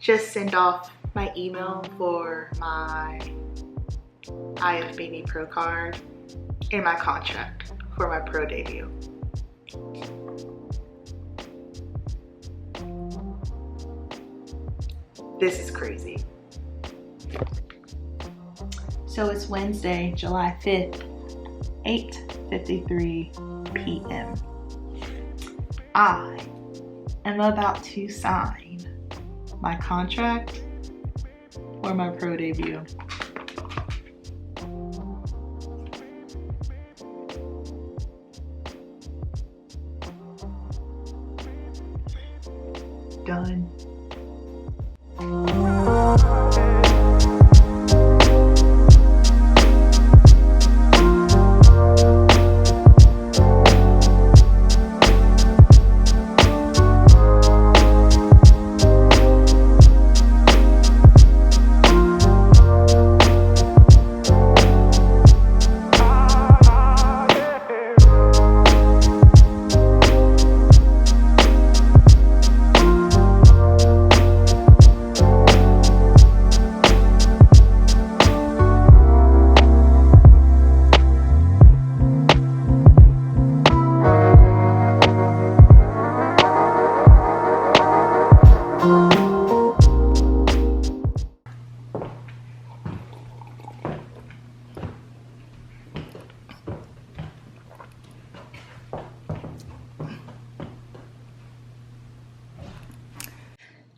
just send off my email for my IFBB Pro card and my contract for my pro debut. This is crazy. So it's Wednesday, July 5th, 8:53 p.m. I am about to sign my contract for my pro debut. Done.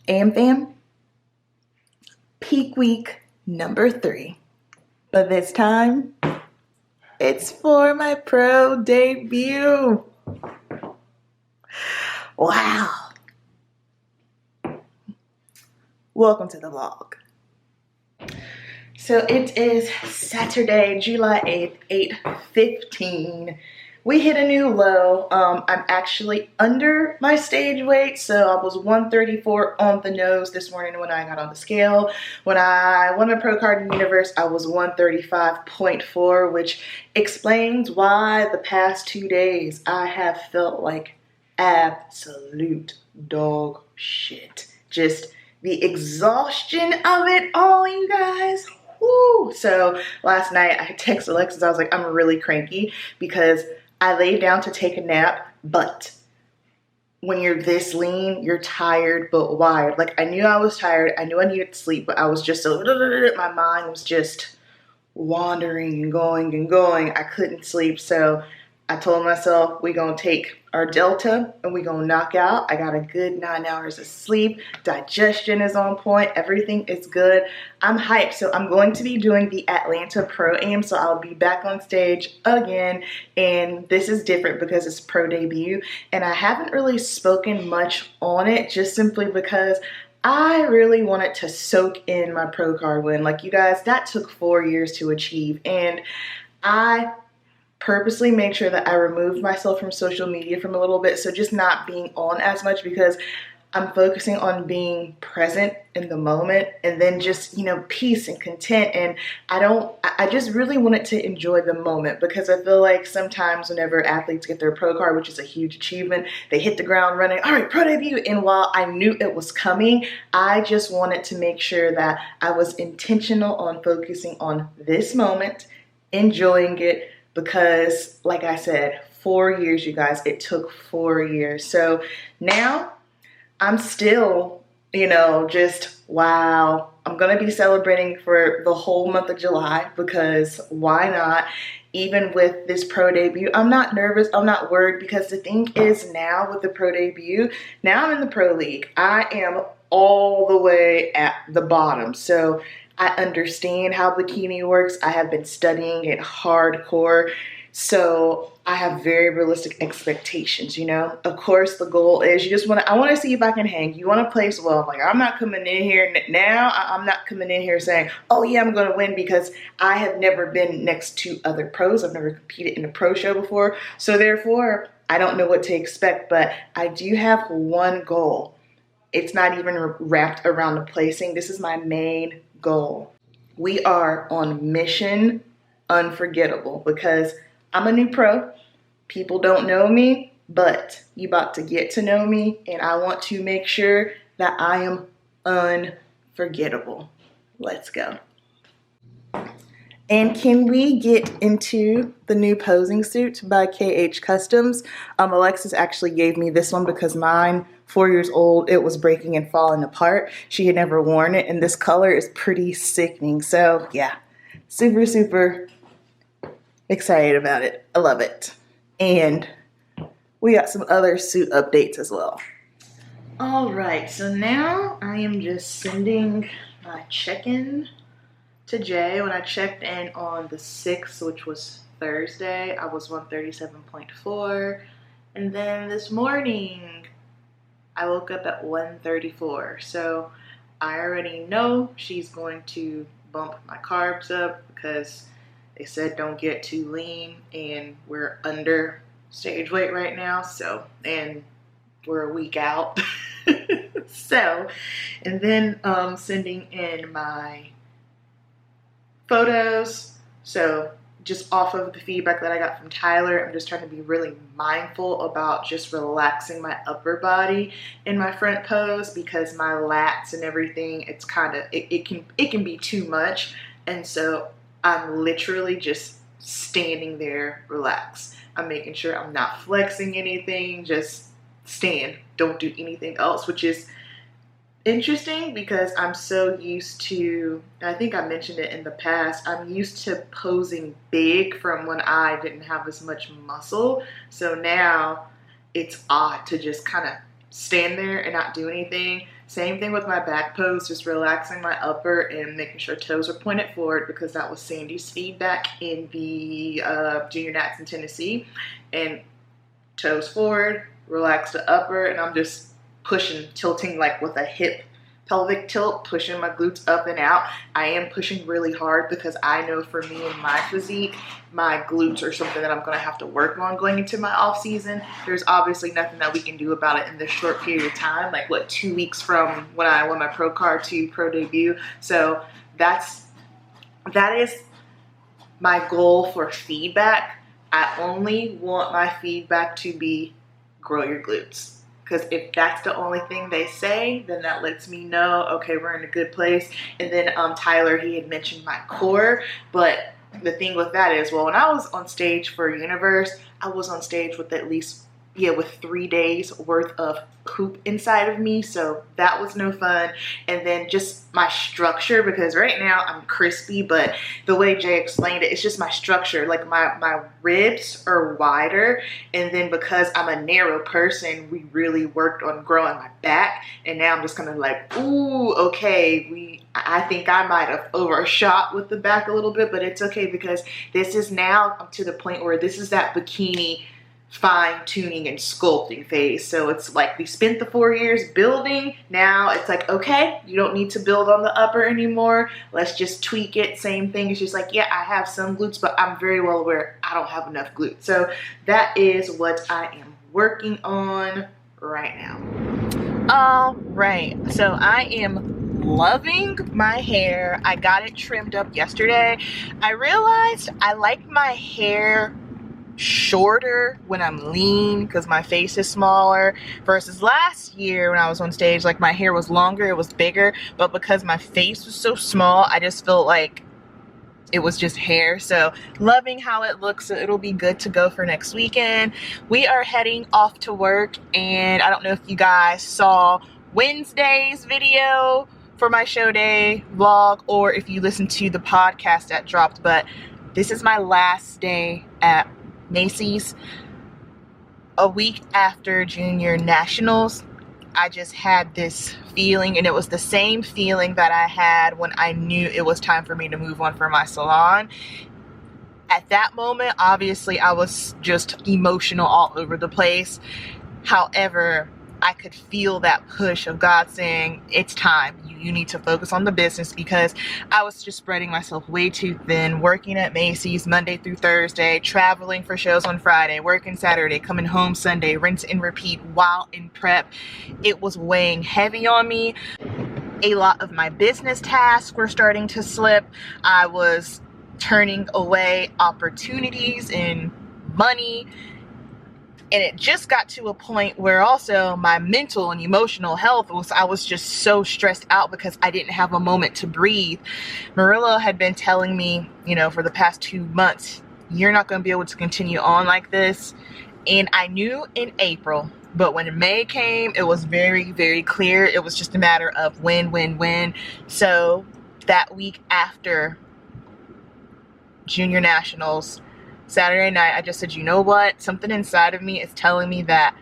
AmFam, peak week number 3, but this time it's for my pro debut. Wow. Welcome to the vlog. So it is Saturday, July 8th, 8:15. We hit a new low. I'm actually under my stage weight, so I was 134 on the nose this morning when I got on the scale. When I won a pro card in Universe, I was 135.4, which explains why the past 2 days I have felt like absolute dog shit. Just the exhaustion of it all, you guys. Woo. So last night I texted Alexis, I was like, I'm really cranky because I laid down to take a nap, but when you're this lean, you're tired but wired. Like, I knew I was tired, I knew I needed sleep, but I was just my mind was just wandering and going. I couldn't sleep, so I told myself we're gonna take our Delta and we're gonna knock out. I got a good 9 hours of sleep. Digestion is on point. Everything is good. I'm hyped. So I'm going to be doing the Atlanta Pro Am. So I'll be back on stage again. And this is different because it's pro debut. And I haven't really spoken much on it just simply because I really wanted to soak in my pro card win. Like, you guys, that took 4 years to achieve. And I purposely made sure that I removed myself from social media from a little bit, so just not being on as much because I'm focusing on being present in the moment and then just, you know, peace and content. And I just really wanted to enjoy the moment because I feel like sometimes whenever athletes get their pro card, which is a huge achievement, they hit the ground running, all right, pro debut. And while I knew it was coming, I just wanted to make sure that I was intentional on focusing on this moment, enjoying it, because like I said, 4 years, you guys, it took 4 years. So now I'm still, you know, just wow. I'm gonna be celebrating for the whole month of July because why not? Even with this pro debut, I'm not nervous, I'm not worried, because the thing is now with the pro debut, now I'm in the pro league. I am all the way at the bottom. So I understand how Bikini works. I have been studying it hardcore. So I have very realistic expectations, you know? Of course, the goal is I want to see if I can hang. You want to place well. Like, I'm not coming in here now. I'm not coming in here saying, oh yeah, I'm going to win, because I have never been next to other pros. I've never competed in a pro show before. So therefore, I don't know what to expect, but I do have one goal. It's not even wrapped around the placing. This is my main goal. We are on mission unforgettable because I'm a new pro. People don't know me, but you about to get to know me, and I want to make sure that I am Unforgettable. Let's go. And can we get into the new posing suit by KH Customs? Alexis actually gave me this one because mine, 4 years old, it was breaking and falling apart. She had never worn it, and this color is pretty sickening. So yeah, super, super excited about it. I love it. And we got some other suit updates as well. All right, so now I am just sending my check-in to Jay. When I checked in on the 6th, which was Thursday, I was 137.4. And then this morning, I woke up at 134. So I already know she's going to bump my carbs up because they said don't get too lean, and we're under stage weight right now. So, and we're a week out. So, and then sending in my photos. So just off of the feedback that I got from Tyler, I'm just trying to be really mindful about just relaxing my upper body in my front pose, because my lats and everything, it's kind of, it can be too much. And so I'm literally just standing there relaxed. I'm making sure I'm not flexing anything, just stand, don't do anything else, which is interesting because I'm so used to, I think I mentioned it in the past, I'm used to posing big from when I didn't have as much muscle. So now it's odd to just kind of stand there and not do anything. Same thing with my back pose, just relaxing my upper and making sure toes are pointed forward, because that was Sandy's feedback in the Junior Nats in Tennessee. And toes forward, relax the upper, and I'm just pushing, tilting like with a hip pelvic tilt, pushing my glutes up and out. I am pushing really hard because I know for me and my physique, my glutes are something that I'm going to have to work on going into my off season. There's obviously nothing that we can do about it in this short period of time, like what, 2 weeks from when I won my pro card to pro debut. So that is my goal for feedback. I only want my feedback to be grow your glutes. Because if that's the only thing they say, then that lets me know, okay, we're in a good place. And then Tyler, he had mentioned my core. But the thing with that is, well, when I was on stage for Universe, I was on stage with at least, with 3 days worth of poop inside of me. So that was no fun. And then just my structure, because right now I'm crispy, but the way Jay explained it, it's just my structure. Like my ribs are wider. And then because I'm a narrow person, we really worked on growing my back. And now I'm just kind of like, ooh, okay, I think I might have overshot with the back a little bit, but it's okay, because this is now to the point where this is that bikini fine-tuning and sculpting phase. So it's like we spent the 4 years building. Now it's like, okay, you don't need to build on the upper anymore. Let's just tweak it. Same thing. It's just like, yeah, I have some glutes, but I'm very well aware I don't have enough glutes. So that is what I am working on right now. All right. So I am loving my hair. I got it trimmed up yesterday. I realized I like my hair shorter when I'm lean because my face is smaller, versus last year when I was on stage, like my hair was longer, it was bigger, but because my face was so small, I just felt like it was just hair. So loving how it looks. So it'll be good to go for next weekend. We are heading off to work, and I don't know if you guys saw Wednesday's video for my show day vlog, or if you listened to the podcast that dropped, but this is my last day at Macy's. A week after Junior Nationals, I just had this feeling, and it was the same feeling that I had when I knew it was time for me to move on from my salon. At that moment, obviously, I was just emotional all over the place. However, I could feel that push of God saying, it's time. You need to focus on the business, because I was just spreading myself way too thin, working at Macy's Monday through Thursday, traveling for shows on Friday, working Saturday, coming home Sunday, rinse and repeat while in prep. It was weighing heavy on me. A lot of my business tasks were starting to slip. I was turning away opportunities and money. And it just got to a point where also my mental and emotional health I was just so stressed out because I didn't have a moment to breathe. Marilla had been telling me, you know, for the past 2 months, you're not going to be able to continue on like this. And I knew in April, but when May came, it was very, very clear. It was just a matter of when. So that week after Junior Nationals, Saturday night, I just said, you know what? Something inside of me is telling me that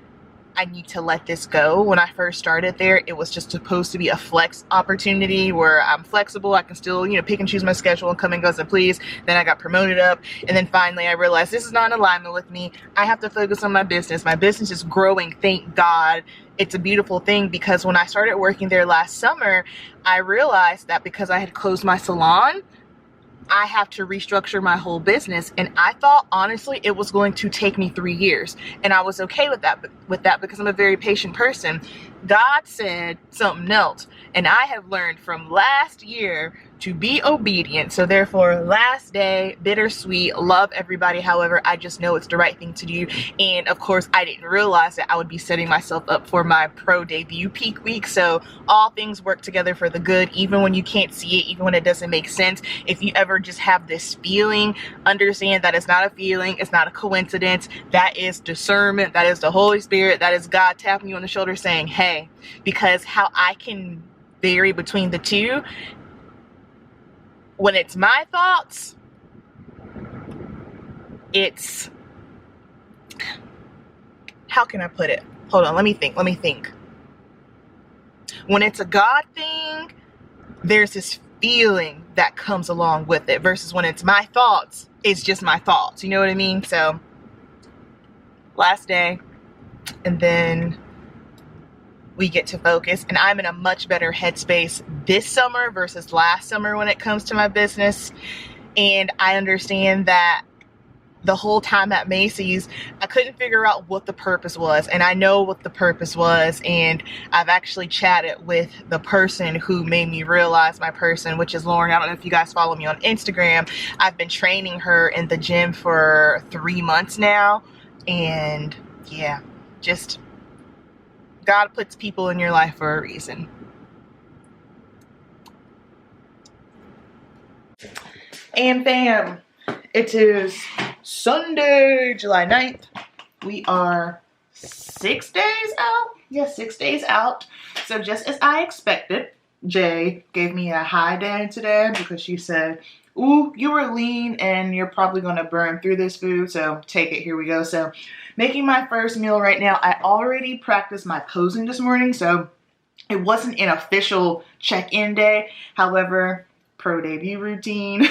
I need to let this go. When I first started there, it was just supposed to be a flex opportunity where I'm flexible. I can still, you know, pick and choose my schedule and come and go as I please. Then I got promoted up. And then finally I realized this is not in alignment with me. I have to focus on my business. My business is growing. Thank God. It's a beautiful thing, because when I started working there last summer, I realized that because I had closed my salon, I have to restructure my whole business. And I thought, honestly, it was going to take me 3 years. And I was okay with that because I'm a very patient person. God said something else. And I have learned from last year to be obedient. So therefore, last day, bittersweet, love everybody. However, I just know it's the right thing to do. And of course, I didn't realize that I would be setting myself up for my pro debut peak week. So all things work together for the good, even when you can't see it, even when it doesn't make sense. If you ever just have this feeling, understand that it's not a feeling. It's not a coincidence. That is discernment. That is the Holy Spirit. That is God tapping you on the shoulder saying, hey, because how I can vary between the two, when it's my thoughts, it's, how can I put it? Hold on, let me think. When it's a God thing, there's this feeling that comes along with it, versus when it's my thoughts, it's just my thoughts. You know what I mean? So, last day, and then we get to focus, and I'm in a much better headspace this summer versus last summer when it comes to my business. And I understand that the whole time at Macy's, I couldn't figure out what the purpose was, and I know what the purpose was, and I've actually chatted with the person who made me realize my person, which is Lauren. I don't know if you guys follow me on Instagram. I've been training her in the gym for 3 months now, and yeah, just God puts people in your life for a reason. AmFam, it is Sunday, July 9th. We are 6 days out. Yes, 6 days out. So just as I expected, Jay gave me a high day today because she said, ooh, you were lean and you're probably going to burn through this food. So take it. Here we go. So making my first meal right now. I already practiced my posing this morning, so it wasn't an official check-in day. However, pro debut routine.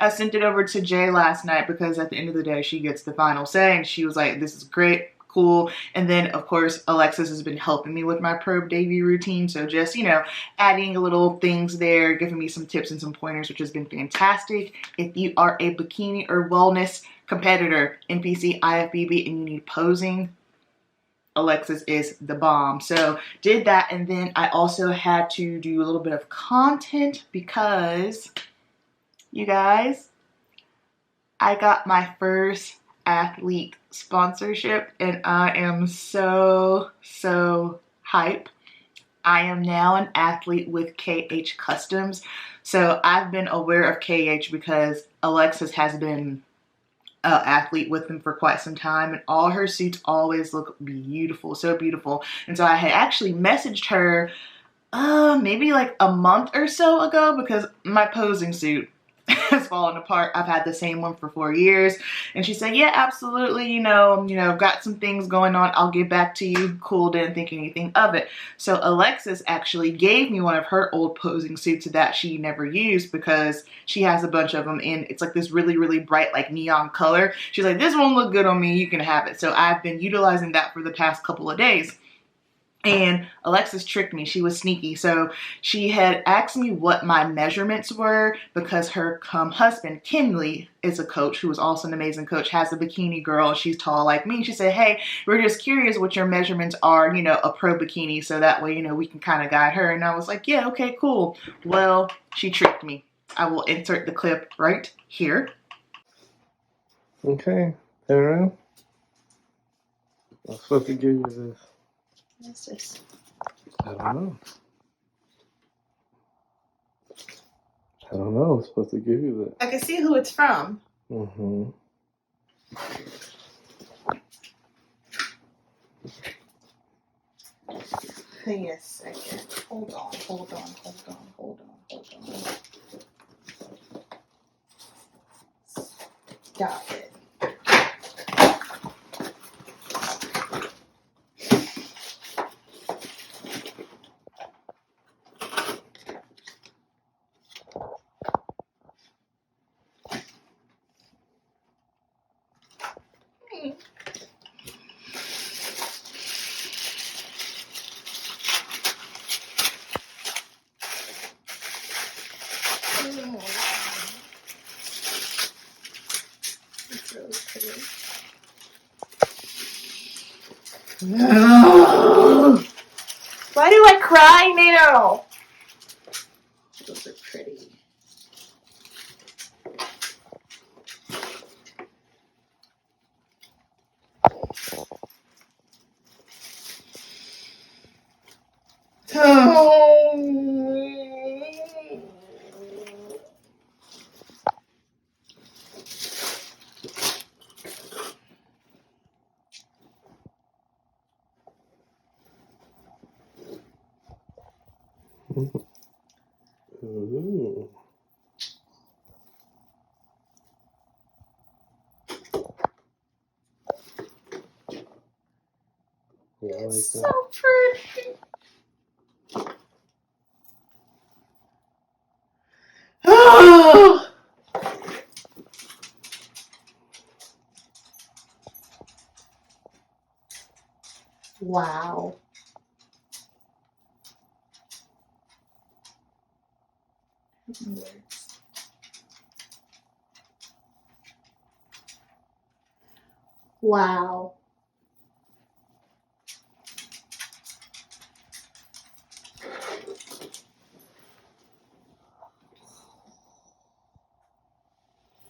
I sent it over to Jay last night because at the end of the day, she gets the final say, and she was like, this is great, cool. And then, of course, Alexis has been helping me with my pro debut routine. So just, you know, adding little things there, giving me some tips and some pointers, which has been fantastic. If you are a bikini or wellness competitor, NPC, IFBB, and you need posing, Alexis is the bomb. So did that, and then I also had to do a little bit of content because, you guys, I got my first athlete sponsorship, and I am so hype. I am now an athlete with KH Customs. So I've been aware of KH because Alexis has been an athlete with them for quite some time, and all her suits always look beautiful, so beautiful. And so I had actually messaged her maybe like a month or so ago because my posing suit has fallen apart. I've had the same one for 4 years, and she said, yeah, absolutely, you know, got some things going on, I'll get back to you. Cool, didn't think anything of it. So Alexis actually gave me one of her old posing suits that she never used because she has a bunch of them, and it's like this really bright, like neon color. She's like, this won't look good on me, you can have it. So I've been utilizing that for the past couple of days. And Alexis tricked me. She was sneaky. So she had asked me what my measurements were because her husband, Kinley, is a coach who is also an amazing coach, has a bikini girl. She's tall like me. She said, hey, we're just curious what your measurements are, you know, a pro bikini. So that way, you know, we can kind of guide her. And I was like, yeah, okay, cool. Well, she tricked me. I will insert the clip right here. Okay, there we go. I'm supposed to give you this. What's this? I don't know. I don't know. I'm supposed to give you that. I can see who it's from. Mm-hmm. Give me a second. Hold on, hold on, hold on, hold on, hold on. Stop it. It's really pretty. Why do I cry now? Those are pretty. Ooh. Yeah, I like It's that. so pretty. Wow. Wow.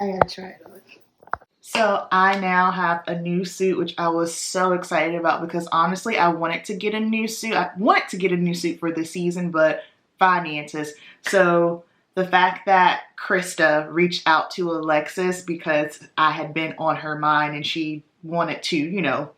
I gotta try it on. So I now have a new suit, which I was so excited about because honestly, I wanted to get a new suit. I wanted to get a new suit for the season, but finances. So the fact that Krista reached out to Alexis because I had been on her mind and she wanted to, you know,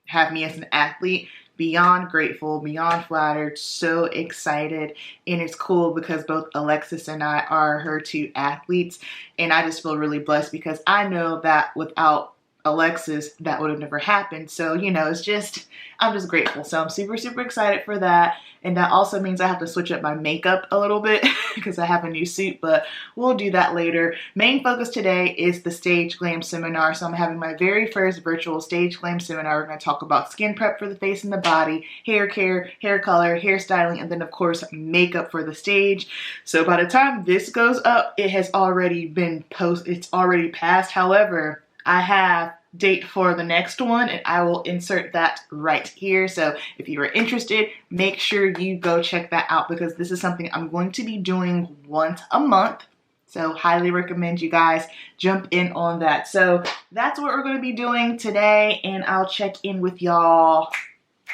have me as an athlete, beyond grateful, beyond flattered, so excited. And it's cool because both Alexis and I are her two athletes, and I just feel really blessed because I know that without Alexis that would have never happened. So, you know, it's just, I'm just grateful. So I'm super, super excited for that. And that also means I have to switch up my makeup a little bit because I have a new suit, but we'll do that later. Main focus today is the Stage Glam seminar. So I'm having my very first virtual Stage Glam seminar. We're going to talk about skin prep for the face and the body, hair care, hair color, hair styling, and then of course makeup for the stage. So by the time this goes up, it has already been it's already passed. However, I have date for the next one and I will insert that right here. So if you are interested, make sure you go check that out because this is something I'm going to be doing once a month. So highly recommend you guys jump in on that. So that's what we're going to be doing today, and I'll check in with y'all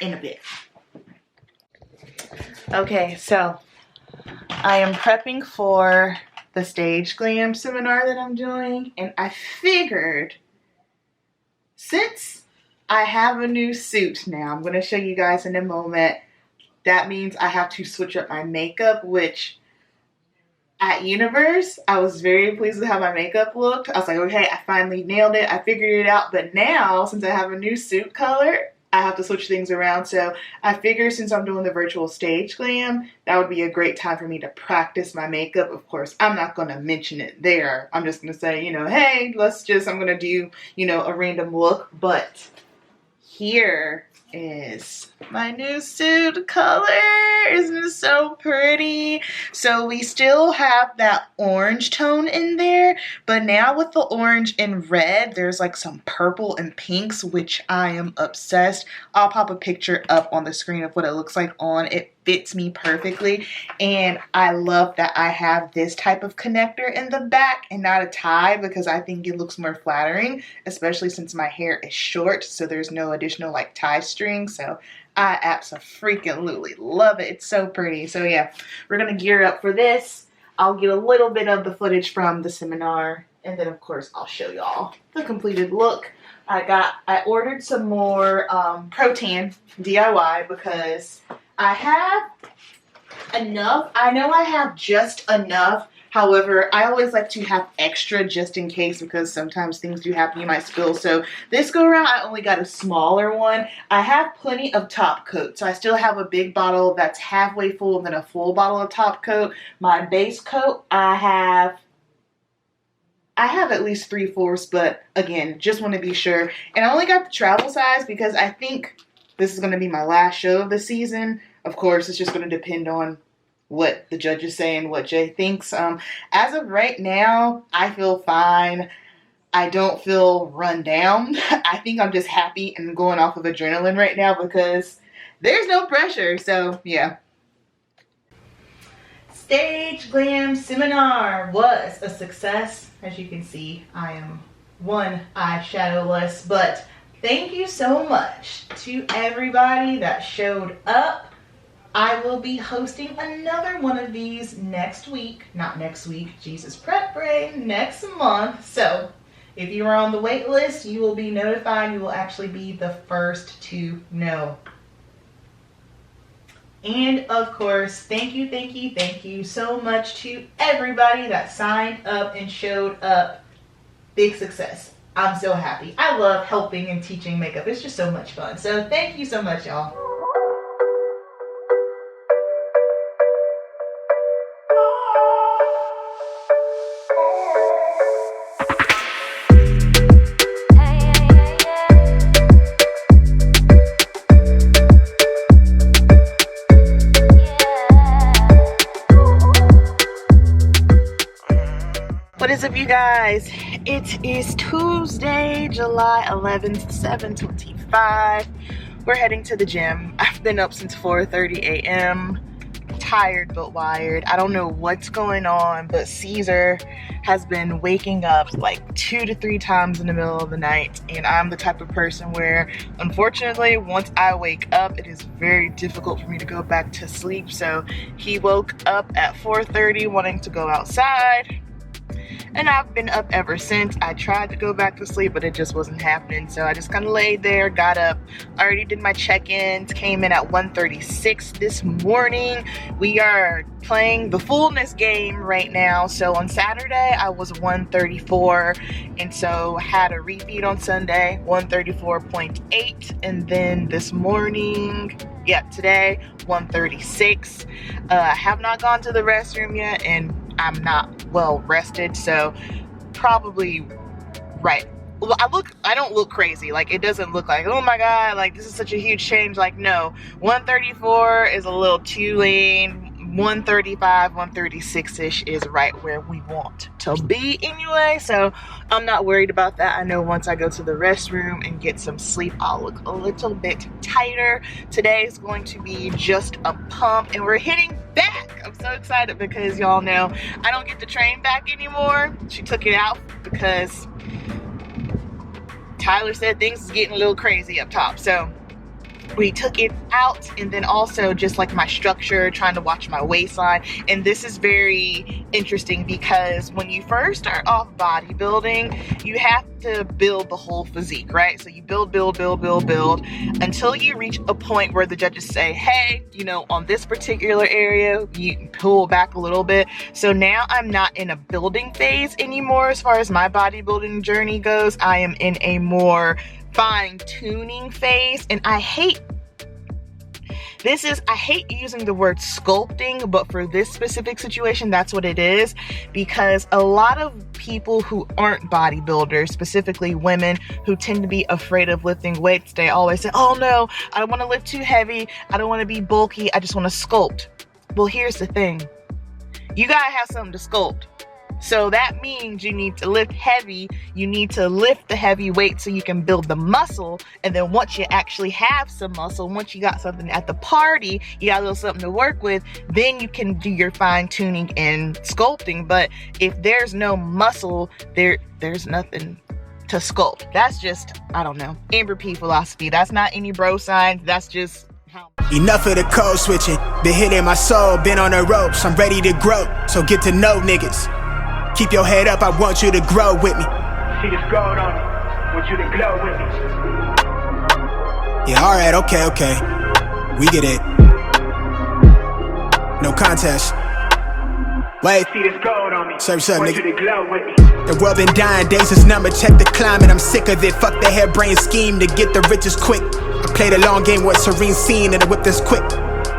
in a bit. Okay, so I am prepping for the Stage Glam seminar that I'm doing, and I figured since I have a new suit now, I'm going to show you guys in a moment, that means I have to switch up my makeup, which at Universe, I was very pleased with how my makeup looked. I was like, okay, I finally nailed it. I figured it out. But now, since I have a new suit color, I have to switch things around. So I figured since I'm doing the virtual Stage Glam, that would be a great time for me to practice my makeup. Of course, I'm not going to mention it there. I'm just going to say, you know, hey, I'm going to do, you know, a random look. But here is my new suit color. Isn't it so pretty? So we still have that orange tone in there, but now with the orange and red, there's like some purple and pinks, which I am obsessed. I'll pop a picture up on the screen of what it looks like on. It fits me perfectly. And I love that I have this type of connector in the back and not a tie, because I think it looks more flattering, especially since my hair is short, so there's no additional like tie string. So I absolutely love it. It's so pretty. So yeah, we're gonna gear up for this. I'll get a little bit of the footage from the seminar, and then of course I'll show y'all the completed look. I ordered some more Pro-Tan DIY because I have enough. I know I have just enough. However, I always like to have extra just in case, because sometimes things do happen, you might spill. So this go around, I only got a smaller one. I have plenty of top coat. So I still have a big bottle that's halfway full and then a full bottle of top coat. My base coat, I have at least 3/4, but again, just want to be sure. And I only got the travel size because I think this is going to be my last show of the season. Of course, it's just going to depend on what the judges say and what Jay thinks. As of right now, I feel fine. I don't feel run down. I think I'm just happy and going off of adrenaline right now because there's no pressure. So yeah. Stage Glam seminar was a success. As you can see, I am one eyeshadowless, but thank you so much to everybody that showed up. I will be hosting another one of these next week. Not next week, Jesus prep brain, next month. So if you are on the wait list, you will be notified. You will actually be the first to know. And of course, thank you so much to everybody that signed up and showed up. Big success. I'm so happy. I love helping and teaching makeup. It's just so much fun. So thank you so much, y'all. What is up, you guys? It is Tuesday, July 11th, 7:25. We're heading to the gym. I've been up since 4:30 a.m. Tired but wired. I don't know what's going on, but Caesar has been waking up like 2 to 3 times in the middle of the night, and I'm the type of person where, unfortunately, once I wake up, it is very difficult for me to go back to sleep. So he woke up at 4:30 wanting to go outside, and I've been up ever since. I tried to go back to sleep, but it just wasn't happening. So I just kind of laid there, got up, already did my check-ins, came in at 1:36 this morning. We are playing the fullness game right now. So on Saturday, I was 134, and so had a repeat on Sunday, 134.8, and then this morning, today, 136. I have not gone to the restroom yet, and I'm not well rested, so probably right. Well, I don't look crazy. Like, it doesn't look like, oh my god, like this is such a huge change. Like, no, 134 is a little too lean. 135, 136-ish is right where we want to be anyway, so I'm not worried about that. I know once I go to the restroom and get some sleep, I'll look a little bit tighter. Today is going to be just a pump, and we're hitting back. I'm so excited because y'all know I don't get the train back anymore. She took it out because Tyler said things is getting a little crazy up top, so we took it out. And then also just like my structure, trying to watch my waistline. And this is very interesting because when you first start off bodybuilding, you have to build the whole physique, right? So you build until you reach a point where the judges say, hey, you know, on this particular area, you pull back a little bit. So now I'm not in a building phase anymore as far as my bodybuilding journey goes. I am in a more fine-tuning phase, and I hate using the word sculpting, but for this specific situation, that's what it is, because a lot of people who aren't bodybuilders, specifically women who tend to be afraid of lifting weights, they always say, oh no, I don't want to lift too heavy, I don't want to be bulky, I just want to sculpt. Well, here's the thing, you gotta have something to sculpt. So that means you need to lift heavy. You need to lift the heavy weight so you can build the muscle. And then once you actually have some muscle, once you got something at the party, you got a little something to work with, then you can do your fine tuning and sculpting. But if there's no muscle, there's nothing to sculpt. That's just, I don't know, Amberp philosophy. That's not any bro science. That's just how. Enough of the code switching. Been hitting my soul, been on the ropes. I'm ready to grow, so get to know niggas. Keep your head up, I want you to grow with me. See this gold on me, want you to glow with me. Yeah, alright, okay. We get it. No contest. Wait. See this gold on me, Serve up, want nigga. you to glow with me. The world been dying, days is number, check the climate. I'm sick of it, fuck the harebrained scheme to get the riches quick. I play the long game with a serene scene and the whip that's quick.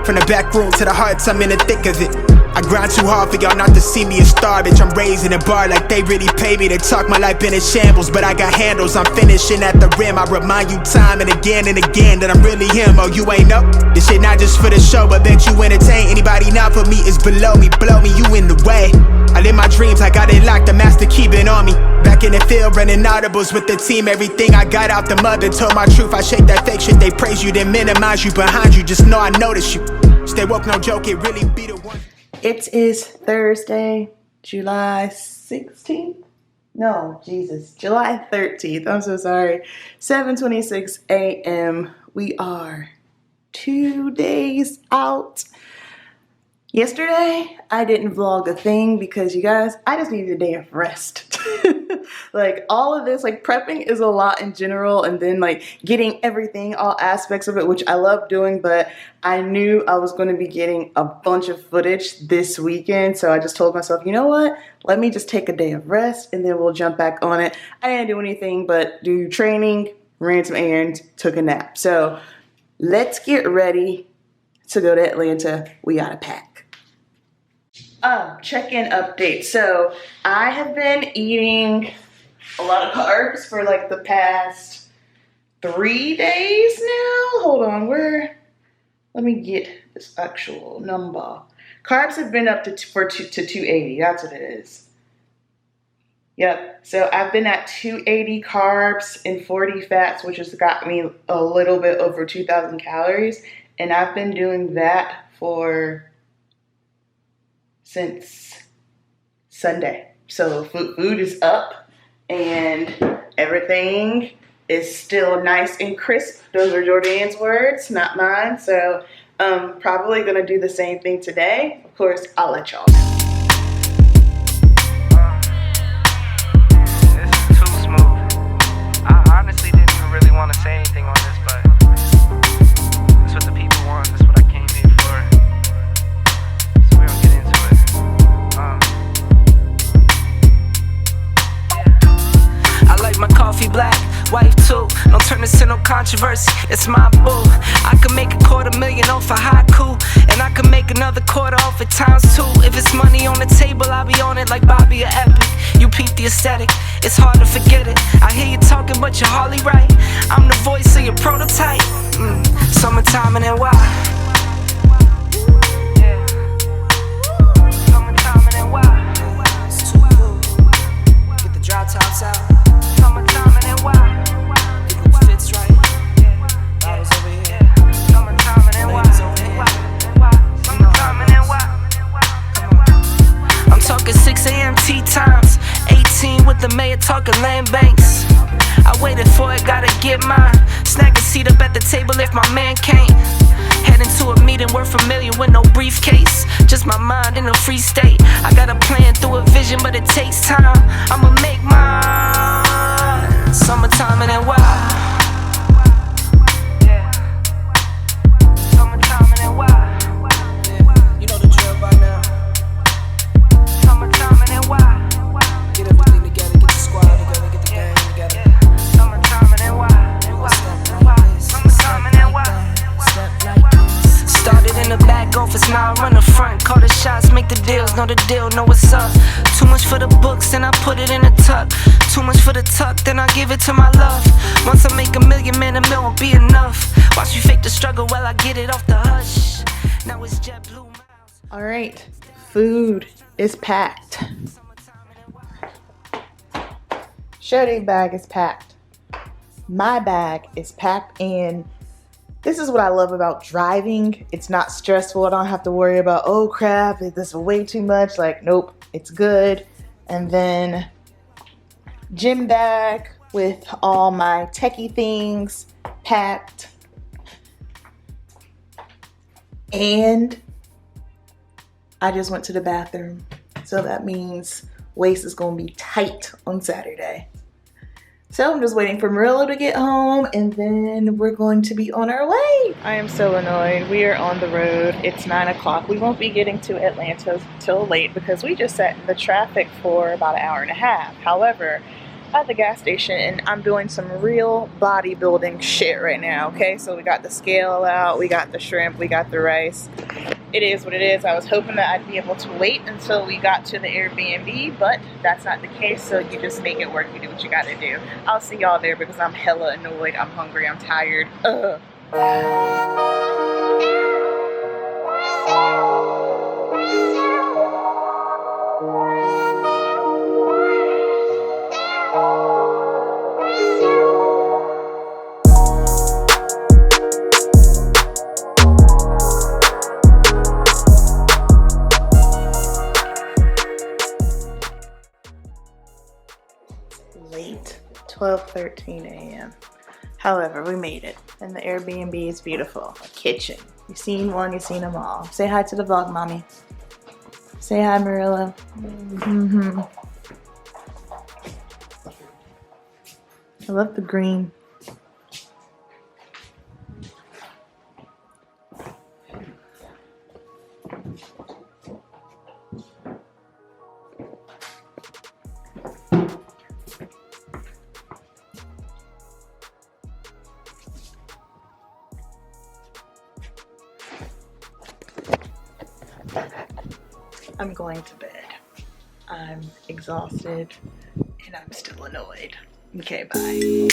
From the back room to the hearts, I'm in the thick of it. I grind too hard for y'all not to see me a star, bitch. I'm raising a bar like they really pay me to talk. My life been in shambles, but I got handles. I'm finishing at the rim. I remind you time and again that I'm really him. Oh, you ain't know? This shit not just for the show, but bet you entertain. Anybody not for me is below me, blow me, you in the way. I live my dreams, I got it locked, the master keeping on me. Back in the field, running audibles with the team. Everything I got out the mother, told my truth. I shake that fake shit, they praise you, then minimize you behind you. Just know I notice you. Stay woke, no joke, it really be the one. It is Thursday, July 16th? No, Jesus, July 13th. I'm so sorry. 7:26 a.m. We are 2 days out. Yesterday, I didn't vlog a thing because you guys, I just needed a day of rest. Like all of this, like prepping is a lot in general, and then like getting everything, all aspects of it, which I love doing, but I knew I was going to be getting a bunch of footage this weekend. So I just told myself, you know what? Let me just take a day of rest and then we'll jump back on it. I didn't do anything but do training, ran some errands, took a nap. So let's get ready to go to Atlanta. We gotta pack. Check-in update. So I have been eating a lot of carbs for like the past 3 days now. Hold on, let me get this actual number. Carbs have been up to 280. That's what it is. Yep. So I've been at 280 carbs and 40 fats, which has got me a little bit over 2,000 calories. And I've been doing that since Sunday. So food is up and everything is still nice and crisp. Those are Jordan's words, not mine. So probably gonna do the same thing today. Of course, I'll let y'all know. This is too smooth. I honestly didn't even really want to say anything on this, but that's what the people want. That's what I came here for. So we're gonna get into it. I like my coffee black, wife too. Don't turn this into no controversy. It's my boo. I can make $250,000 off a haiku, and I can make another quarter off it ×2. If it's money on the table, I'll be on it like Bobby or Epic. You peep the aesthetic, it's hard to forget it. I hear you talking, but you're hardly right. I'm the voice of your prototype. Summertime and then why? Summertime and then why? It's too cool. Get the drop tops out. Summertime and then why? Get them fits right. Bottles over here. Summertime and then why? Summertime and then why? I'm talking 6 a.m. tea times. 18 with the mayor talking land banks. I waited for it, gotta get mine. Snag a seat up at the table if my man can't. Heading to a meeting worth $1 million with no briefcase. Just my mind in a free state. I got a plan through a vision, but it takes time. I'ma make mine. Summertime and then why? Summertime and then why? You know the drill by now. Summertime and then why? Get everything together, get the squad together, get the gang together. Summertime and then why? Summertime and then why? Started in the back office, now I run the front. Call the shots, make the deals, know the deal, know what's up. Too much for the books, then I put it in a tuck. Too much for the tuck, then I give it to my love. Once I make $1 million, man, $1 million won't be enough. Watch me fake the struggle while I get it off the hush. Now it's JetBlue miles. All right, food is packed. Shirley's bag is packed. My bag is packed, and this is what I love about driving. It's not stressful. I don't have to worry about, oh crap, is this way too much? Like, nope, it's good. And then gym bag with all my techie things packed. And I just went to the bathroom. So that means waist is gonna be tight on Saturday. So I'm just waiting for Murillo to get home, and then we're going to be on our way. I am so annoyed. We are on the road. It's 9 o'clock. We won't be getting to Atlanta till late because we just sat in the traffic for about an hour and a half. However, at the gas station, and I'm doing some real bodybuilding shit right now, okay? So we got the scale out, we got the shrimp, we got the rice. It is what it is. I was hoping that I'd be able to wait until we got to the Airbnb, but that's not the case, so you just make it work. You do what you gotta do. I'll see y'all there because I'm hella annoyed, I'm hungry, I'm tired. Ugh. Late, 12:13 a.m. However, we made it, and the Airbnb is beautiful. A kitchen. You've seen one, you've seen them all. Say hi to the vlog, mommy. Say hi, Murillo. I love the green. I'm going to bed. I'm exhausted and I'm still annoyed. Okay, bye.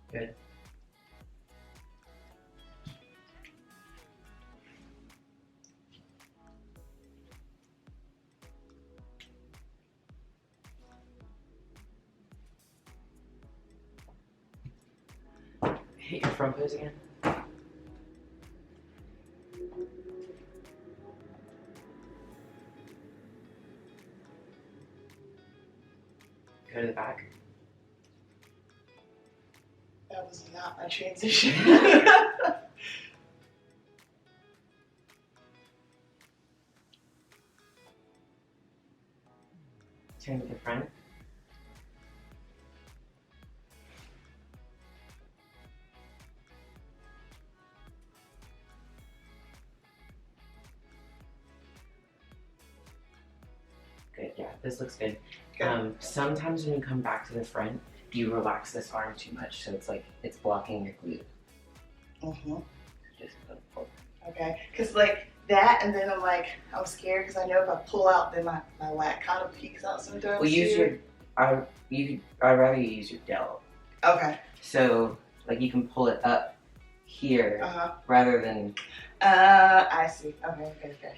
Good. Hit your front pose again. Go to the back. That was not my transition. Turn to the front. Good, yeah, this looks good. Sometimes when you come back to the front, you relax this arm too much, so it's like it's blocking your glute. Just go forward. Okay, because like that, and then I'm scared because I know if I pull out, then my lat kind of peeks out sometimes. Well, use your, I'd rather you use your delt. Okay. So like you can pull it up here rather than. I see. Okay.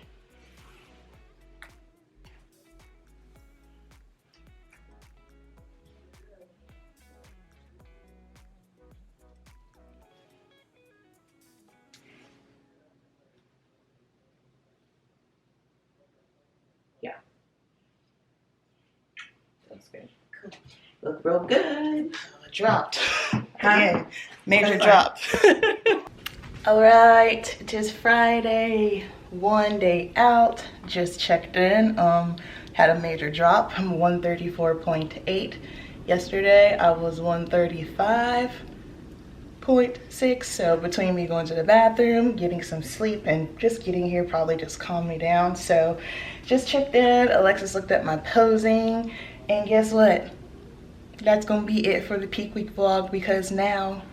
good. Cool. Look real good. Dropped. Huh? Again, major That's drop. All right, it is Friday, one day out. Just checked in. Had a major drop. I'm 134.8. Yesterday I was 135.6. So between me going to the bathroom, getting some sleep, and just getting here probably just calmed me down. So just checked in. Alexis looked at my posing, and guess what? That's gonna be it for the peak week vlog, because now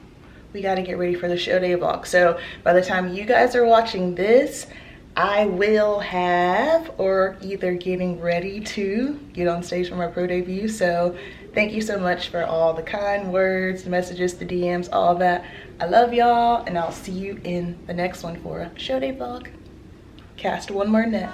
we got to get ready for the show day vlog. So by the time you guys are watching this, I will have, or either getting ready to get on stage for my pro debut. So thank you so much for all the kind words, the messages, the DMs, all that. I love y'all, and I'll see you in the next one for a show day vlog. Cast one more net.